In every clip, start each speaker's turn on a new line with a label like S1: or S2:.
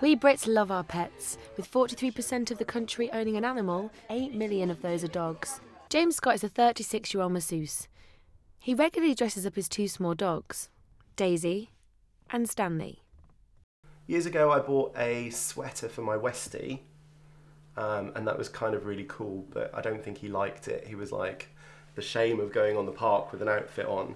S1: We Brits love our pets. With 43% of the country owning an animal, 8 million of those are dogs. James Scott is a 36-year-old masseuse. He regularly dresses up his two small dogs, Daisy and Stanley.
S2: Years ago I bought a sweater for my Westie, and that was kind of really cool, but I don't think he liked it. He was like, the shame of going on the park with an outfit on.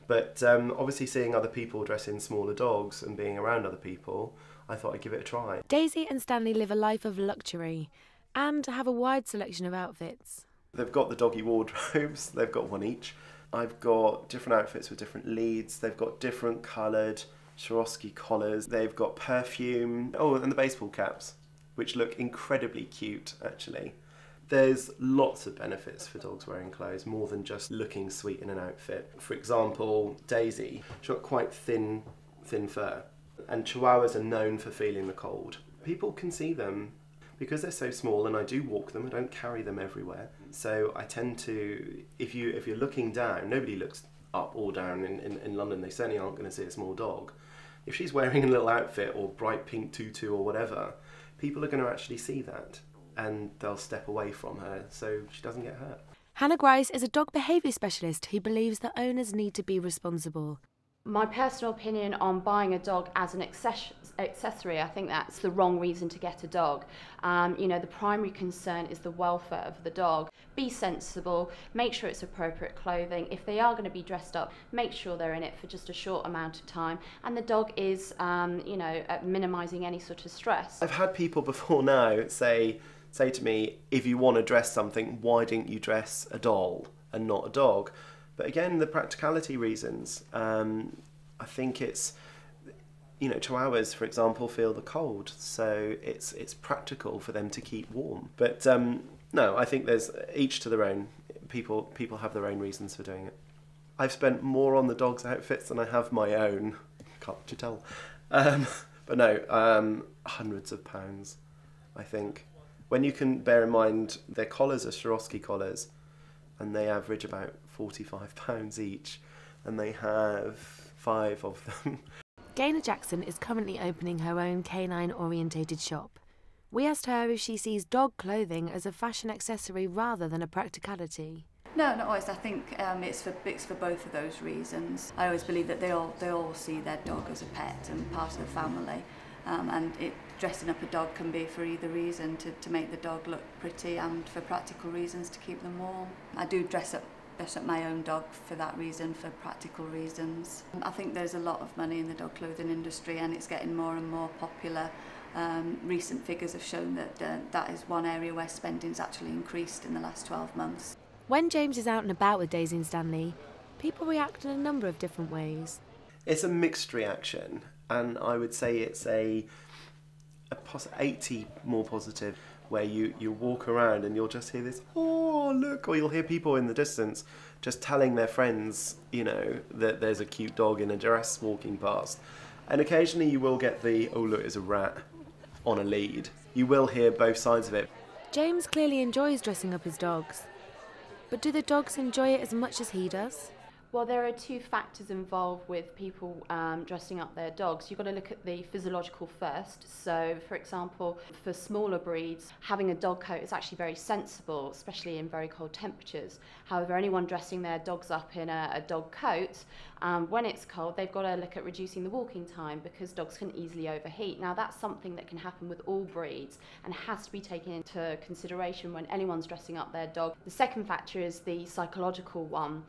S2: But obviously seeing other people dress in smaller dogs and being around other people, I thought I'd give it a try.
S1: Daisy and Stanley live a life of luxury and have a wide selection of outfits.
S2: They've got the doggy wardrobes, they've got one each. I've got different outfits with different leads, they've got different coloured Swarovski collars, they've got perfume, oh, and the baseball caps, which look incredibly cute actually. There's lots of benefits for dogs wearing clothes, more than just looking sweet in an outfit. For example, Daisy, she's got quite thin fur, and Chihuahuas are known for feeling the cold. People can see them because they're so small, and I do walk them, I don't carry them everywhere. So I tend to, if you're looking down, nobody looks up or down in London, they certainly aren't going to see a small dog. If she's wearing a little outfit or bright pink tutu or whatever, people are going to actually see that, and they'll step away from her so she doesn't get hurt.
S1: Hannah Grice is a dog behaviour specialist who believes that owners need to be responsible.
S3: My personal opinion on buying a dog as an accessory, I think that's the wrong reason to get a dog. You know, the primary concern is the welfare of the dog. Be sensible, make sure it's appropriate clothing. If they are going to be dressed up, make sure they're in it for just a short amount of time. And the dog is, you know, minimising any sort of stress.
S2: I've had people before now say to me, if you want to dress something, why didn't you dress a doll and not a dog? But again, the practicality reasons. I think it's, you know, Chihuahuas, for example, feel the cold, so it's practical for them to keep warm. But no, I think there's each to their own. People have their own reasons for doing it. I've spent more on the dog's outfits than I have my own. Can't you tell? But no, hundreds of pounds, I think. When you can bear in mind their collars are Swarovski collars, and they average about £45 each, and they have 5 of them.
S1: Gaynor Jackson is currently opening her own canine-orientated shop. We asked her if she sees dog clothing as a fashion accessory rather than a practicality.
S4: No, not always. I think it's for both of those reasons. I always believe that they all see their dog as a pet and part of the family, and dressing up a dog can be for either reason, to make the dog look pretty and for practical reasons to keep them warm. I do dress up my own dog for that reason, for practical reasons. I think there's a lot of money in the dog clothing industry, and it's getting more and more popular. Recent figures have shown that that is one area where spending's actually increased in the last 12 months.
S1: When James is out and about with Daisy and Stanley, people react in a number of different ways.
S2: It's a mixed reaction, and I would say it's a 80 more positive, where you walk around and you'll just hear this, oh look, or you'll hear people in the distance just telling their friends, you know, that there's a cute dog in a dress walking past. And occasionally you will get the, oh look, there's a rat on a lead. You will hear both sides of it.
S1: James clearly enjoys dressing up his dogs, but do the dogs enjoy it as much as he does?
S3: Well, there are 2 factors involved with people dressing up their dogs. You've got to look at the physiological first. So, for example, for smaller breeds, having a dog coat is actually very sensible, especially in very cold temperatures. However, anyone dressing their dogs up in a dog coat, when it's cold, they've got to look at reducing the walking time, because dogs can easily overheat. Now, that's something that can happen with all breeds and has to be taken into consideration when anyone's dressing up their dog. The second factor is the psychological one.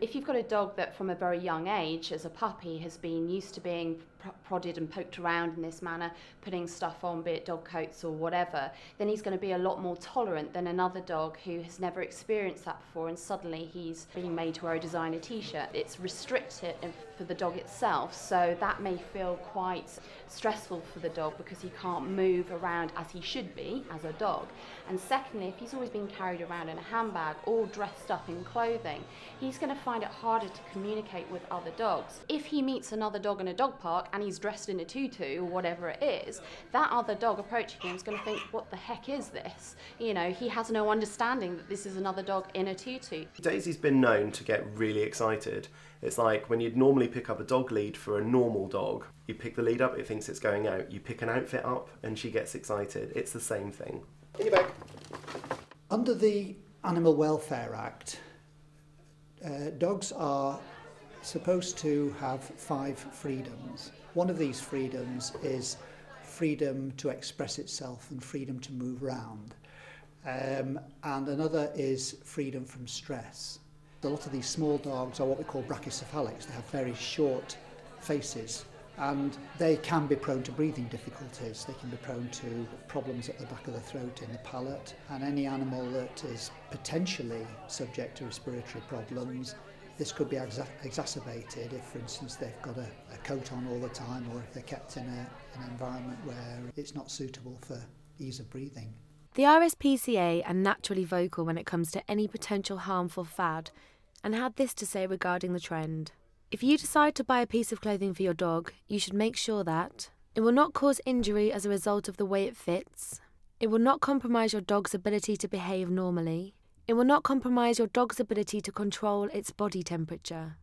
S3: If you've got a dog that from a very young age, as a puppy, has been used to being prodded and poked around in this manner, putting stuff on, be it dog coats or whatever, then he's going to be a lot more tolerant than another dog who has never experienced that before, and suddenly he's being made to wear a designer t-shirt. It's restricted for the dog itself, so that may feel quite stressful for the dog because he can't move around as he should be as a dog. And secondly, if he's always been carried around in a handbag or dressed up in clothing, he's going to find find it harder to communicate with other dogs. If he meets another dog in a dog park and he's dressed in a tutu or whatever it is, that other dog approaching him is going to think, what the heck is this? You know, he has no understanding that this is another dog in a tutu.
S2: Daisy's been known to get really excited. It's like when you'd normally pick up a dog lead for a normal dog, you pick the lead up, it thinks it's going out. You pick an outfit up and she gets excited. It's the same thing. In your bag.
S5: Under the Animal Welfare Act, dogs are supposed to have 5 freedoms. One of these freedoms is freedom to express itself and freedom to move around. And another is freedom from stress. A lot of these small dogs are what we call brachycephalics. They have very short faces and they can be prone to breathing difficulties. They can be prone to problems at the back of the throat, in the palate, and any animal that is potentially subject to respiratory problems, this could be exacerbated if, for instance, they've got a coat on all the time, or if they're kept in an environment where it's not suitable for ease of breathing.
S1: The RSPCA are naturally vocal when it comes to any potential harmful fad, and had this to say regarding the trend. If you decide to buy a piece of clothing for your dog, you should make sure that it will not cause injury as a result of the way it fits, it will not compromise your dog's ability to behave normally, it will not compromise your dog's ability to control its body temperature.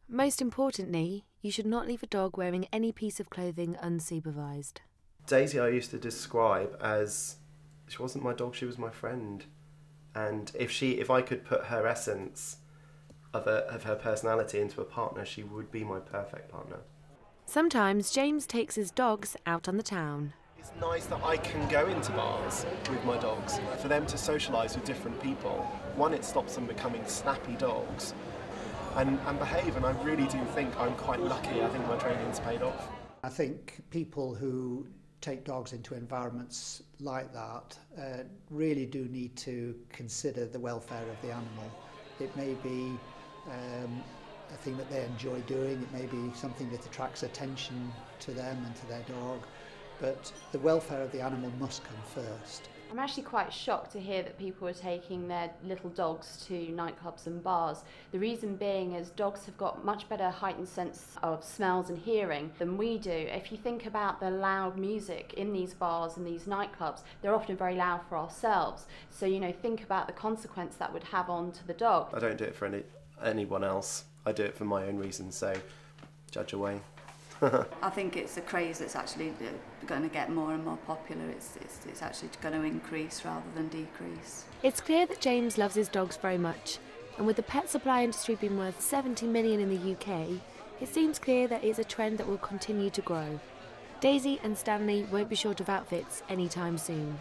S1: Most importantly, you should not leave a dog wearing any piece of clothing unsupervised.
S2: Daisy I used to describe as, she wasn't my dog, she was my friend. And if I could put her essence of her personality into a partner, she would be my perfect partner.
S1: Sometimes James takes his dogs out on the town.
S2: It's nice that I can go into bars with my dogs, for them to socialise with different people. One, it stops them becoming snappy dogs and behave, and I really do think I'm quite lucky. I think my training's paid off.
S5: I think people who take dogs into environments like that really do need to consider the welfare of the animal. It may be a thing that they enjoy doing, it may be something that attracts attention to them and to their dog, but the welfare of the animal must come first.
S3: I'm actually quite shocked to hear that people are taking their little dogs to nightclubs and bars. The reason being is dogs have got much better heightened sense of smells and hearing than we do. If you think about the loud music in these bars and these nightclubs, they're often very loud for ourselves. So, you know, think about the consequence that would have on to the dog.
S2: I don't do it for anyone else. I do it for my own reasons, so judge away.
S4: I think it's a craze that's actually going to get more and more popular. It's actually going to increase rather than decrease.
S1: It's clear that James loves his dogs very much, and with the pet supply industry being worth 70 million in the UK, it seems clear that it's a trend that will continue to grow. Daisy and Stanley won't be short of outfits anytime soon.